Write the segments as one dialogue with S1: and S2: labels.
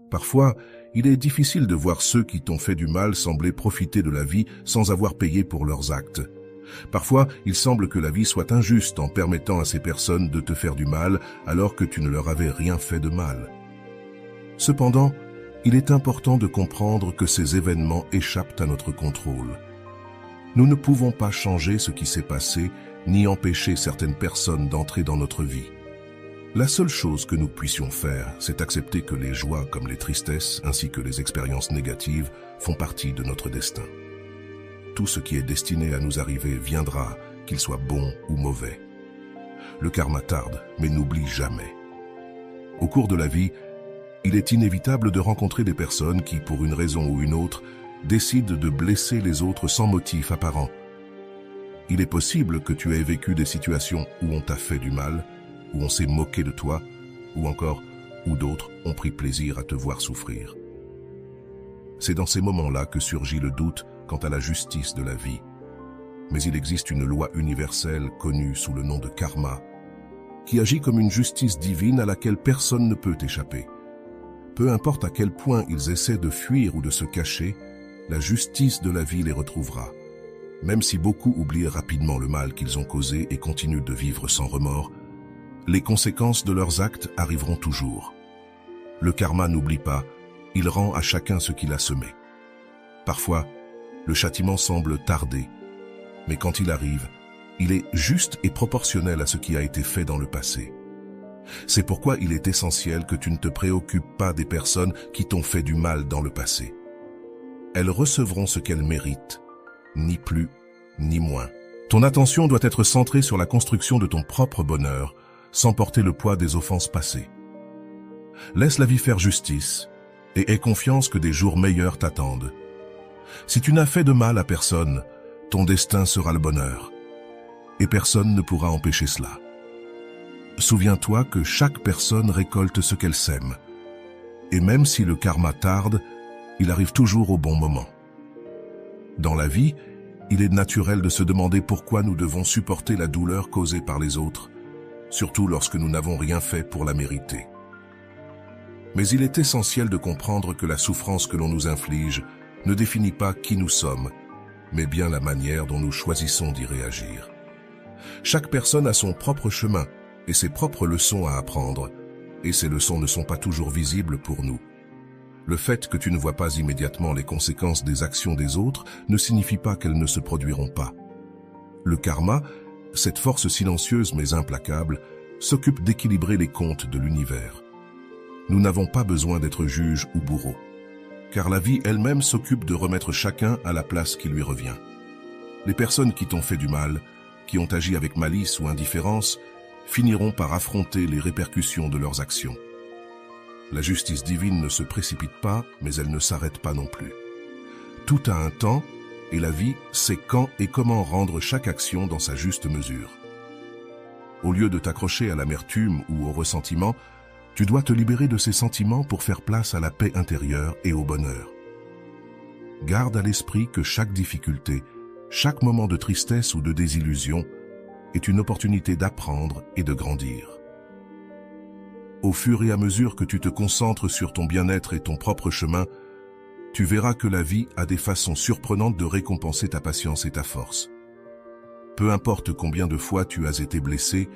S1: Parfois, il est difficile de voir ceux qui t'ont fait du mal sembler profiter de la vie sans avoir payé pour leurs actes. Parfois, il semble que la vie soit injuste en permettant à ces personnes de te faire du mal alors que tu ne leur avais rien fait de mal. Cependant, il est important de comprendre que ces événements échappent à notre contrôle. Nous ne pouvons pas changer ce qui s'est passé, ni empêcher certaines personnes d'entrer dans notre vie. La seule chose que nous puissions faire, c'est accepter que les joies comme les tristesses, ainsi que les expériences négatives, font partie de notre destin. Tout ce qui est destiné à nous arriver viendra, qu'il soit bon ou mauvais. Le karma tarde, mais n'oublie jamais. Au cours de la vie, il est inévitable de rencontrer des personnes qui, pour une raison ou une autre, décident de blesser les autres sans motif apparent. Il est possible que tu aies vécu des situations où on t'a fait du mal, où on s'est moqué de toi, ou encore où d'autres ont pris plaisir à te voir souffrir. C'est dans ces moments-là que surgit le doute quant à la justice de la vie. Mais il existe une loi universelle connue sous le nom de karma, qui agit comme une justice divine à laquelle personne ne peut échapper. Peu importe à quel point ils essaient de fuir ou de se cacher, la justice de la vie les retrouvera. Même si beaucoup oublient rapidement le mal qu'ils ont causé et continuent de vivre sans remords, les conséquences de leurs actes arriveront toujours. Le karma n'oublie pas, il rend à chacun ce qu'il a semé. Parfois, le châtiment semble tarder, mais quand il arrive, il est juste et proportionnel à ce qui a été fait dans le passé. C'est pourquoi il est essentiel que tu ne te préoccupes pas des personnes qui t'ont fait du mal dans le passé. Elles recevront ce qu'elles méritent, ni plus, ni moins. Ton attention doit être centrée sur la construction de ton propre bonheur, sans porter le poids des offenses passées. Laisse la vie faire justice et aie confiance que des jours meilleurs t'attendent. Si tu n'as fait de mal à personne, ton destin sera le bonheur. Et personne ne pourra empêcher cela. Souviens-toi que chaque personne récolte ce qu'elle sème. Et même si le karma tarde, il arrive toujours au bon moment. Dans la vie, il est naturel de se demander pourquoi nous devons supporter la douleur causée par les autres, surtout lorsque nous n'avons rien fait pour la mériter. Mais il est essentiel de comprendre que la souffrance que l'on nous inflige ne définit pas qui nous sommes, mais bien la manière dont nous choisissons d'y réagir. Chaque personne a son propre chemin et ses propres leçons à apprendre, et ces leçons ne sont pas toujours visibles pour nous. Le fait que tu ne vois pas immédiatement les conséquences des actions des autres ne signifie pas qu'elles ne se produiront pas. Le karma, cette force silencieuse mais implacable, s'occupe d'équilibrer les comptes de l'univers. Nous n'avons pas besoin d'être juges ou bourreaux, car la vie elle-même s'occupe de remettre chacun à la place qui lui revient. Les personnes qui t'ont fait du mal, qui ont agi avec malice ou indifférence, finiront par affronter les répercussions de leurs actions. La justice divine ne se précipite pas, mais elle ne s'arrête pas non plus. Tout a un temps, et la vie sait quand et comment rendre chaque action dans sa juste mesure. Au lieu de t'accrocher à l'amertume ou au ressentiment, tu dois te libérer de ces sentiments pour faire place à la paix intérieure et au bonheur. Garde à l'esprit que chaque difficulté, chaque moment de tristesse ou de désillusion est une opportunité d'apprendre et de grandir. Au fur et à mesure que tu te concentres sur ton bien-être et ton propre chemin, tu verras que la vie a des façons surprenantes de récompenser ta patience et ta force. Peu importe combien de fois tu as été blessé,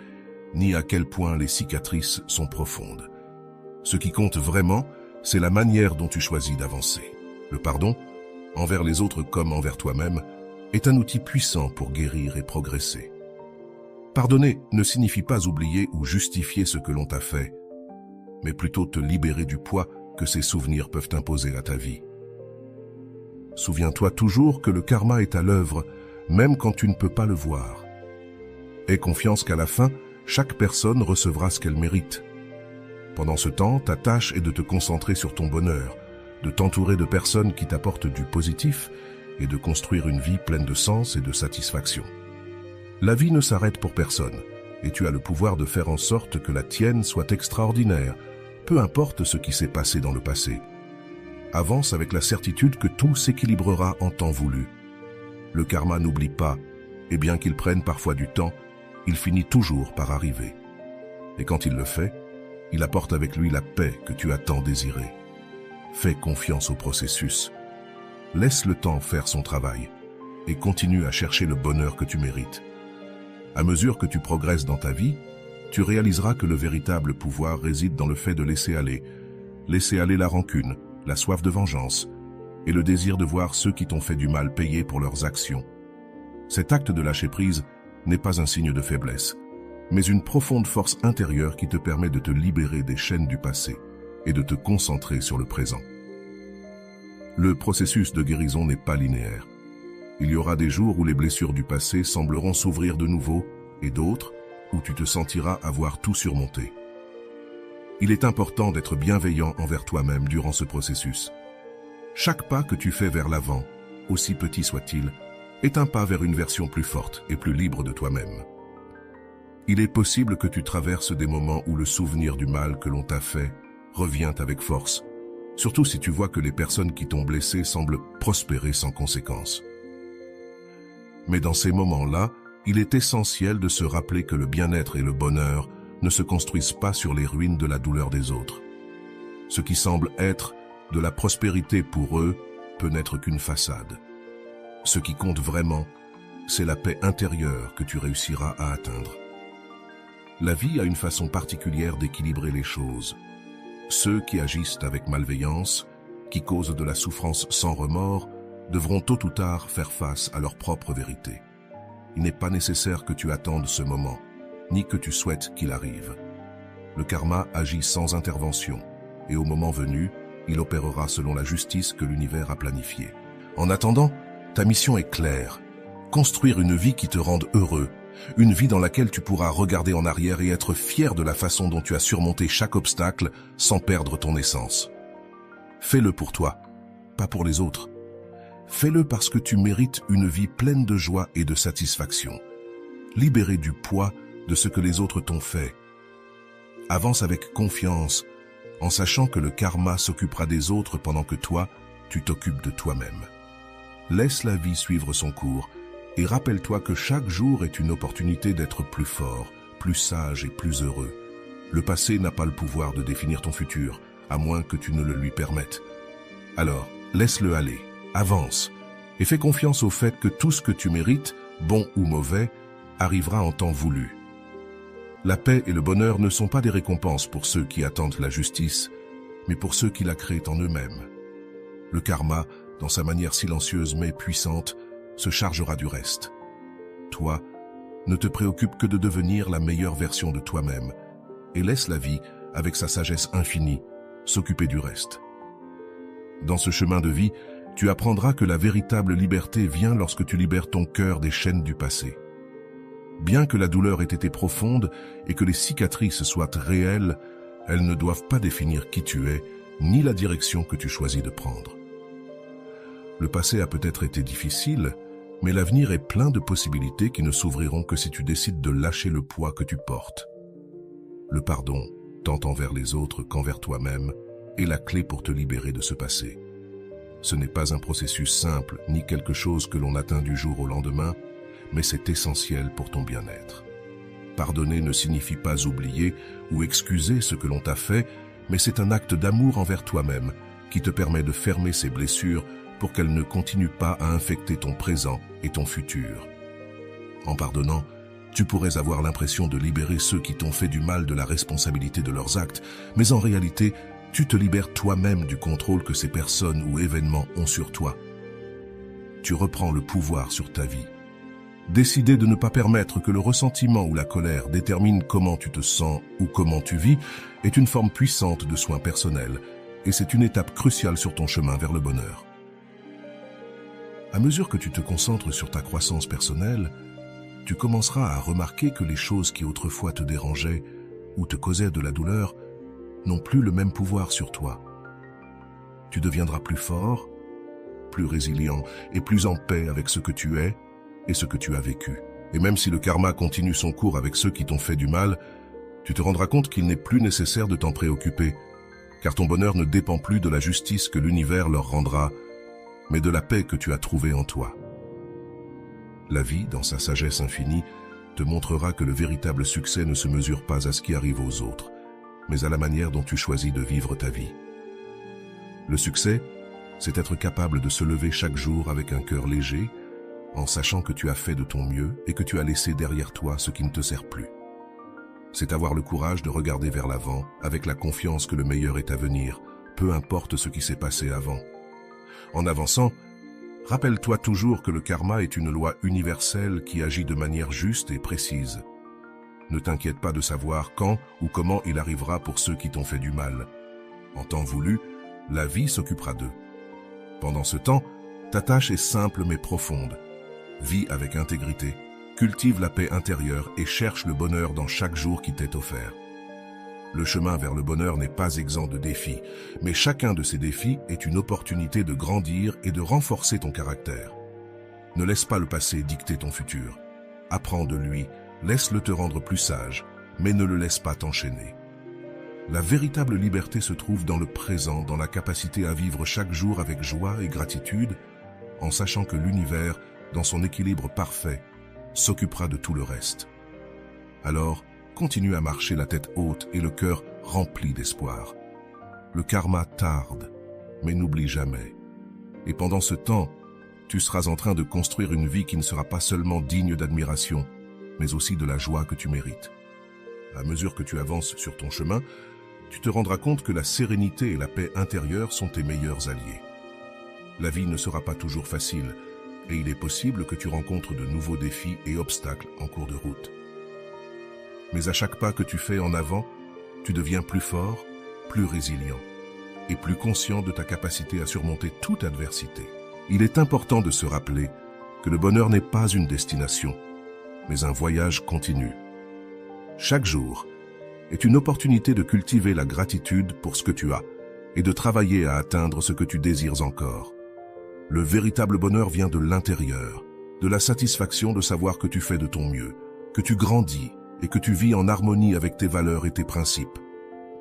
S1: ni à quel point les cicatrices sont profondes. Ce qui compte vraiment, c'est la manière dont tu choisis d'avancer. Le pardon, envers les autres comme envers toi-même, est un outil puissant pour guérir et progresser. Pardonner ne signifie pas oublier ou justifier ce que l'on t'a fait, mais plutôt te libérer du poids que ces souvenirs peuvent imposer à ta vie. Souviens-toi toujours que le karma est à l'œuvre, même quand tu ne peux pas le voir. Aie confiance qu'à la fin, chaque personne recevra ce qu'elle mérite. Pendant ce temps, ta tâche est de te concentrer sur ton bonheur, de t'entourer de personnes qui t'apportent du positif et de construire une vie pleine de sens et de satisfaction. La vie ne s'arrête pour personne, et tu as le pouvoir de faire en sorte que la tienne soit extraordinaire, peu importe ce qui s'est passé dans le passé. Avance avec la certitude que tout s'équilibrera en temps voulu. Le karma n'oublie pas, et bien qu'il prenne parfois du temps, il finit toujours par arriver. Et quand il le fait, il apporte avec lui la paix que tu as tant désirée. Fais confiance au processus. Laisse le temps faire son travail et continue à chercher le bonheur que tu mérites. À mesure que tu progresses dans ta vie, tu réaliseras que le véritable pouvoir réside dans le fait de laisser aller la rancune, la soif de vengeance et le désir de voir ceux qui t'ont fait du mal payer pour leurs actions. Cet acte de lâcher prise n'est pas un signe de faiblesse, mais une profonde force intérieure qui te permet de te libérer des chaînes du passé et de te concentrer sur le présent. Le processus de guérison n'est pas linéaire. Il y aura des jours où les blessures du passé sembleront s'ouvrir de nouveau et d'autres où tu te sentiras avoir tout surmonté. Il est important d'être bienveillant envers toi-même durant ce processus. Chaque pas que tu fais vers l'avant, aussi petit soit-il, est un pas vers une version plus forte et plus libre de toi-même. Il est possible que tu traverses des moments où le souvenir du mal que l'on t'a fait revient avec force, surtout si tu vois que les personnes qui t'ont blessé semblent prospérer sans conséquence. Mais dans ces moments-là, il est essentiel de se rappeler que le bien-être et le bonheur ne se construisent pas sur les ruines de la douleur des autres. Ce qui semble être de la prospérité pour eux peut n'être qu'une façade. Ce qui compte vraiment, c'est la paix intérieure que tu réussiras à atteindre. La vie a une façon particulière d'équilibrer les choses. Ceux qui agissent avec malveillance, qui causent de la souffrance sans remords, devront tôt ou tard faire face à leur propre vérité. Il n'est pas nécessaire que tu attendes ce moment, ni que tu souhaites qu'il arrive. Le karma agit sans intervention, et au moment venu, il opérera selon la justice que l'univers a planifiée. En attendant, ta mission est claire. Construire une vie qui te rende heureux, une vie dans laquelle tu pourras regarder en arrière et être fier de la façon dont tu as surmonté chaque obstacle sans perdre ton essence. Fais-le pour toi, pas pour les autres. Fais-le parce que tu mérites une vie pleine de joie et de satisfaction, libérée du poids de ce que les autres t'ont fait. Avance avec confiance, en sachant que le karma s'occupera des autres pendant que toi, tu t'occupes de toi-même. Laisse la vie suivre son cours et rappelle-toi que chaque jour est une opportunité d'être plus fort, plus sage et plus heureux. Le passé n'a pas le pouvoir de définir ton futur, à moins que tu ne le lui permettes. Alors, laisse-le aller, avance, et fais confiance au fait que tout ce que tu mérites, bon ou mauvais, arrivera en temps voulu. La paix et le bonheur ne sont pas des récompenses pour ceux qui attendent la justice, mais pour ceux qui la créent en eux-mêmes. Le karma, dans sa manière silencieuse mais puissante, se chargera du reste. Toi, ne te préoccupe que de devenir la meilleure version de toi-même et laisse la vie, avec sa sagesse infinie, s'occuper du reste. Dans ce chemin de vie, tu apprendras que la véritable liberté vient lorsque tu libères ton cœur des chaînes du passé. Bien que la douleur ait été profonde et que les cicatrices soient réelles, elles ne doivent pas définir qui tu es, ni la direction que tu choisis de prendre. Le passé a peut-être été difficile, mais l'avenir est plein de possibilités qui ne s'ouvriront que si tu décides de lâcher le poids que tu portes. Le pardon, tant envers les autres qu'envers toi-même, est la clé pour te libérer de ce passé. Ce n'est pas un processus simple, ni quelque chose que l'on atteint du jour au lendemain, mais c'est essentiel pour ton bien-être. Pardonner ne signifie pas oublier ou excuser ce que l'on t'a fait, mais c'est un acte d'amour envers toi-même qui te permet de fermer ces blessures pour qu'elles ne continuent pas à infecter ton présent et ton futur. En pardonnant, tu pourrais avoir l'impression de libérer ceux qui t'ont fait du mal de la responsabilité de leurs actes, mais en réalité, tu te libères toi-même du contrôle que ces personnes ou événements ont sur toi. Tu reprends le pouvoir sur ta vie. Décider de ne pas permettre que le ressentiment ou la colère détermine comment tu te sens ou comment tu vis est une forme puissante de soin personnel et c'est une étape cruciale sur ton chemin vers le bonheur. À mesure que tu te concentres sur ta croissance personnelle, tu commenceras à remarquer que les choses qui autrefois te dérangeaient ou te causaient de la douleur n'ont plus le même pouvoir sur toi. Tu deviendras plus fort, plus résilient et plus en paix avec ce que tu es et ce que tu as vécu. Et même si le karma continue son cours avec ceux qui t'ont fait du mal, tu te rendras compte qu'il n'est plus nécessaire de t'en préoccuper, car ton bonheur ne dépend plus de la justice que l'univers leur rendra, mais de la paix que tu as trouvée en toi. La vie, dans sa sagesse infinie, te montrera que le véritable succès ne se mesure pas à ce qui arrive aux autres, mais à la manière dont tu choisis de vivre ta vie. Le succès, c'est être capable de se lever chaque jour avec un cœur léger, en sachant que tu as fait de ton mieux et que tu as laissé derrière toi ce qui ne te sert plus. C'est avoir le courage de regarder vers l'avant avec la confiance que le meilleur est à venir, peu importe ce qui s'est passé avant. En avançant, rappelle-toi toujours que le karma est une loi universelle qui agit de manière juste et précise. Ne t'inquiète pas de savoir quand ou comment il arrivera pour ceux qui t'ont fait du mal. En temps voulu, la vie s'occupera d'eux. Pendant ce temps, ta tâche est simple mais profonde. Vis avec intégrité, cultive la paix intérieure et cherche le bonheur dans chaque jour qui t'est offert. Le chemin vers le bonheur n'est pas exempt de défis, mais chacun de ces défis est une opportunité de grandir et de renforcer ton caractère. Ne laisse pas le passé dicter ton futur. Apprends de lui, laisse-le te rendre plus sage, mais ne le laisse pas t'enchaîner. La véritable liberté se trouve dans le présent, dans la capacité à vivre chaque jour avec joie et gratitude, en sachant que l'univers, dans son équilibre parfait, s'occupera de tout le reste. Alors, continue à marcher la tête haute et le cœur rempli d'espoir. Le karma tarde, mais n'oublie jamais. Et pendant ce temps, tu seras en train de construire une vie qui ne sera pas seulement digne d'admiration, mais aussi de la joie que tu mérites. À mesure que tu avances sur ton chemin, tu te rendras compte que la sérénité et la paix intérieure sont tes meilleurs alliés. La vie ne sera pas toujours facile, et il est possible que tu rencontres de nouveaux défis et obstacles en cours de route. Mais à chaque pas que tu fais en avant, tu deviens plus fort, plus résilient et plus conscient de ta capacité à surmonter toute adversité. Il est important de se rappeler que le bonheur n'est pas une destination, mais un voyage continu. Chaque jour est une opportunité de cultiver la gratitude pour ce que tu as et de travailler à atteindre ce que tu désires encore. Le véritable bonheur vient de l'intérieur, de la satisfaction de savoir que tu fais de ton mieux, que tu grandis et que tu vis en harmonie avec tes valeurs et tes principes.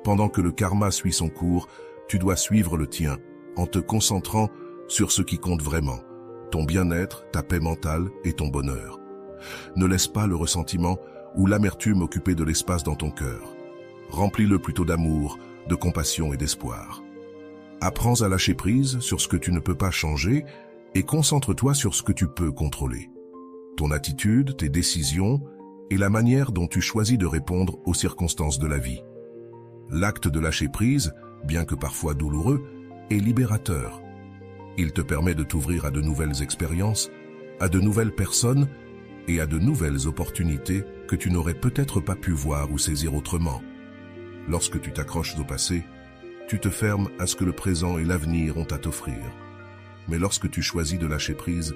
S1: Pendant que le karma suit son cours, tu dois suivre le tien en te concentrant sur ce qui compte vraiment, ton bien-être, ta paix mentale et ton bonheur. Ne laisse pas le ressentiment ou l'amertume occuper de l'espace dans ton cœur. Remplis-le plutôt d'amour, de compassion et d'espoir. Apprends à lâcher prise sur ce que tu ne peux pas changer et concentre-toi sur ce que tu peux contrôler. Ton attitude, tes décisions et la manière dont tu choisis de répondre aux circonstances de la vie. L'acte de lâcher prise, bien que parfois douloureux, est libérateur. Il te permet de t'ouvrir à de nouvelles expériences, à de nouvelles personnes et à de nouvelles opportunités que tu n'aurais peut-être pas pu voir ou saisir autrement. Lorsque tu t'accroches au passé, tu te fermes à ce que le présent et l'avenir ont à t'offrir. Mais lorsque tu choisis de lâcher prise,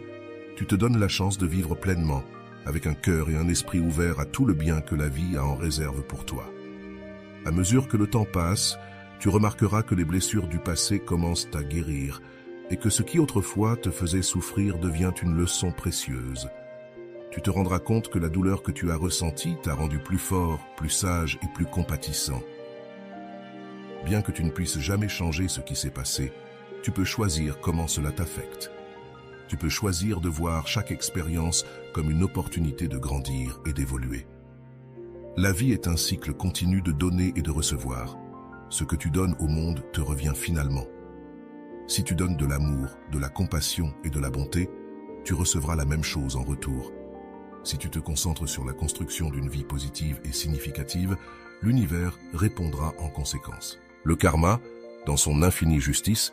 S1: tu te donnes la chance de vivre pleinement, avec un cœur et un esprit ouverts à tout le bien que la vie a en réserve pour toi. À mesure que le temps passe, tu remarqueras que les blessures du passé commencent à guérir et que ce qui autrefois te faisait souffrir devient une leçon précieuse. Tu te rendras compte que la douleur que tu as ressentie t'a rendu plus fort, plus sage et plus compatissant. Bien que tu ne puisses jamais changer ce qui s'est passé, tu peux choisir comment cela t'affecte. Tu peux choisir de voir chaque expérience comme une opportunité de grandir et d'évoluer. La vie est un cycle continu de donner et de recevoir. Ce que tu donnes au monde te revient finalement. Si tu donnes de l'amour, de la compassion et de la bonté, tu recevras la même chose en retour. Si tu te concentres sur la construction d'une vie positive et significative, l'univers répondra en conséquence. Le karma, dans son infinie justice,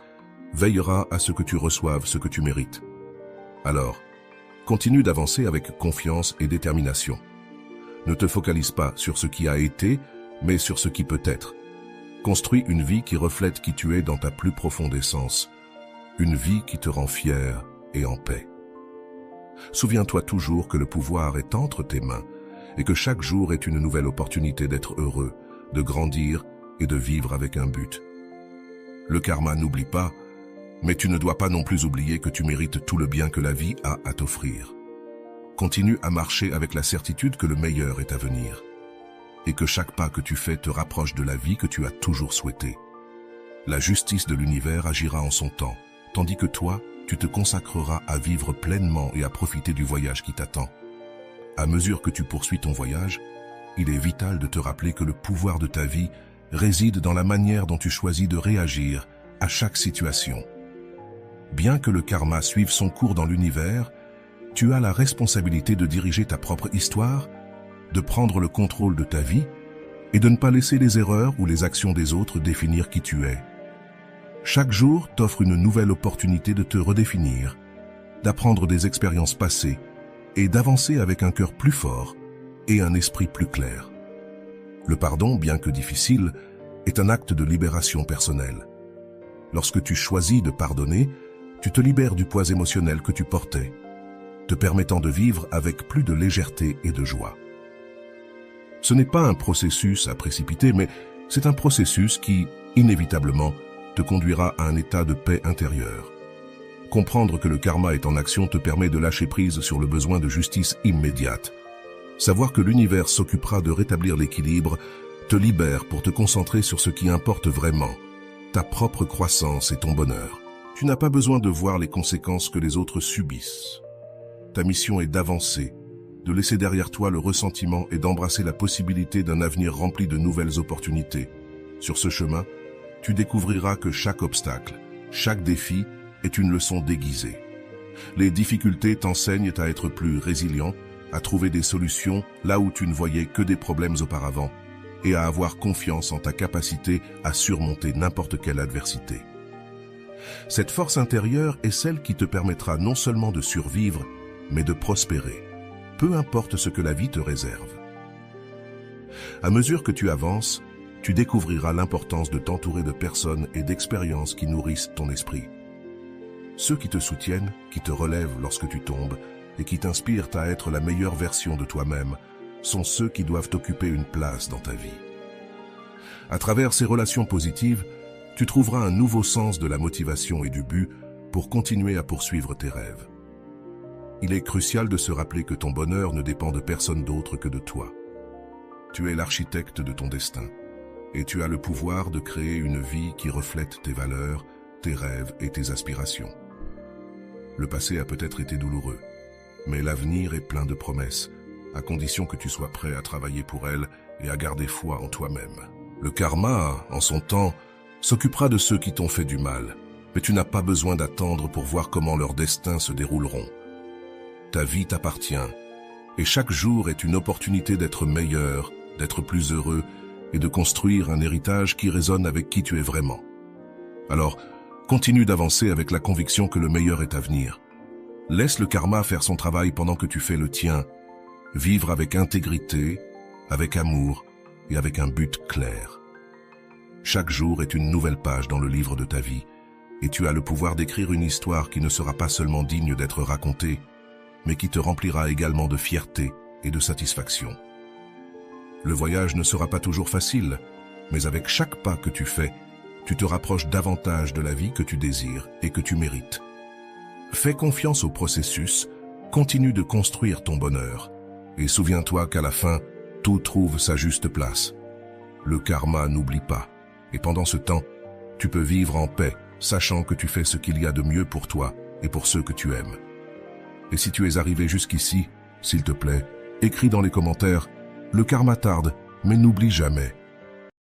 S1: veillera à ce que tu reçoives ce que tu mérites. Alors, continue d'avancer avec confiance et détermination. Ne te focalise pas sur ce qui a été, mais sur ce qui peut être. Construis une vie qui reflète qui tu es dans ta plus profonde essence, une vie qui te rend fier et en paix. Souviens-toi toujours que le pouvoir est entre tes mains et que chaque jour est une nouvelle opportunité d'être heureux, de grandir et de vivre avec un but. Le karma n'oublie pas, mais tu ne dois pas non plus oublier que tu mérites tout le bien que la vie a à t'offrir. Continue à marcher avec la certitude que le meilleur est à venir et que chaque pas que tu fais te rapproche de la vie que tu as toujours souhaitée. La justice de l'univers agira en son temps, tandis que toi, tu te consacreras à vivre pleinement et à profiter du voyage qui t'attend. À mesure que tu poursuis ton voyage, il est vital de te rappeler que le pouvoir de ta vie réside dans la manière dont tu choisis de réagir à chaque situation. Bien que le karma suive son cours dans l'univers, tu as la responsabilité de diriger ta propre histoire, de prendre le contrôle de ta vie et de ne pas laisser les erreurs ou les actions des autres définir qui tu es. Chaque jour t'offre une nouvelle opportunité de te redéfinir, d'apprendre des expériences passées et d'avancer avec un cœur plus fort et un esprit plus clair. Le pardon, bien que difficile, est un acte de libération personnelle. Lorsque tu choisis de pardonner, tu te libères du poids émotionnel que tu portais, te permettant de vivre avec plus de légèreté et de joie. Ce n'est pas un processus à précipiter, mais c'est un processus qui, inévitablement, te conduira à un état de paix intérieure. Comprendre que le karma est en action te permet de lâcher prise sur le besoin de justice immédiate. Savoir que l'univers s'occupera de rétablir l'équilibre te libère pour te concentrer sur ce qui importe vraiment, ta propre croissance et ton bonheur. Tu n'as pas besoin de voir les conséquences que les autres subissent. Ta mission est d'avancer, de laisser derrière toi le ressentiment et d'embrasser la possibilité d'un avenir rempli de nouvelles opportunités. Sur ce chemin, tu découvriras que chaque obstacle, chaque défi est une leçon déguisée. Les difficultés t'enseignent à être plus résilient, à trouver des solutions là où tu ne voyais que des problèmes auparavant, et à avoir confiance en ta capacité à surmonter n'importe quelle adversité. Cette force intérieure est celle qui te permettra non seulement de survivre, mais de prospérer, peu importe ce que la vie te réserve. À mesure que tu avances, tu découvriras l'importance de t'entourer de personnes et d'expériences qui nourrissent ton esprit. Ceux qui te soutiennent, qui te relèvent lorsque tu tombes et qui t'inspirent à être la meilleure version de toi-même, sont ceux qui doivent occuper une place dans ta vie. À travers ces relations positives, tu trouveras un nouveau sens de la motivation et du but pour continuer à poursuivre tes rêves. Il est crucial de se rappeler que ton bonheur ne dépend de personne d'autre que de toi. Tu es l'architecte de ton destin et tu as le pouvoir de créer une vie qui reflète tes valeurs, tes rêves et tes aspirations. Le passé a peut-être été douloureux, mais l'avenir est plein de promesses, à condition que tu sois prêt à travailler pour elles et à garder foi en toi-même. Le karma, en son temps, s'occupera de ceux qui t'ont fait du mal, mais tu n'as pas besoin d'attendre pour voir comment leurs destins se dérouleront. Ta vie t'appartient, et chaque jour est une opportunité d'être meilleur, d'être plus heureux et de construire un héritage qui résonne avec qui tu es vraiment. Alors, continue d'avancer avec la conviction que le meilleur est à venir. Laisse le karma faire son travail pendant que tu fais le tien. Vivre avec intégrité, avec amour et avec un but clair. Chaque jour est une nouvelle page dans le livre de ta vie, et tu as le pouvoir d'écrire une histoire qui ne sera pas seulement digne d'être racontée, mais qui te remplira également de fierté et de satisfaction. Le voyage ne sera pas toujours facile, mais avec chaque pas que tu fais, tu te rapproches davantage de la vie que tu désires et que tu mérites. Fais confiance au processus, continue de construire ton bonheur, et souviens-toi qu'à la fin, tout trouve sa juste place. Le karma n'oublie pas, et pendant ce temps, tu peux vivre en paix, sachant que tu fais ce qu'il y a de mieux pour toi et pour ceux que tu aimes. Et si tu es arrivé jusqu'ici, s'il te plaît, écris dans les commentaires « Le karma tarde, mais n'oublie jamais ».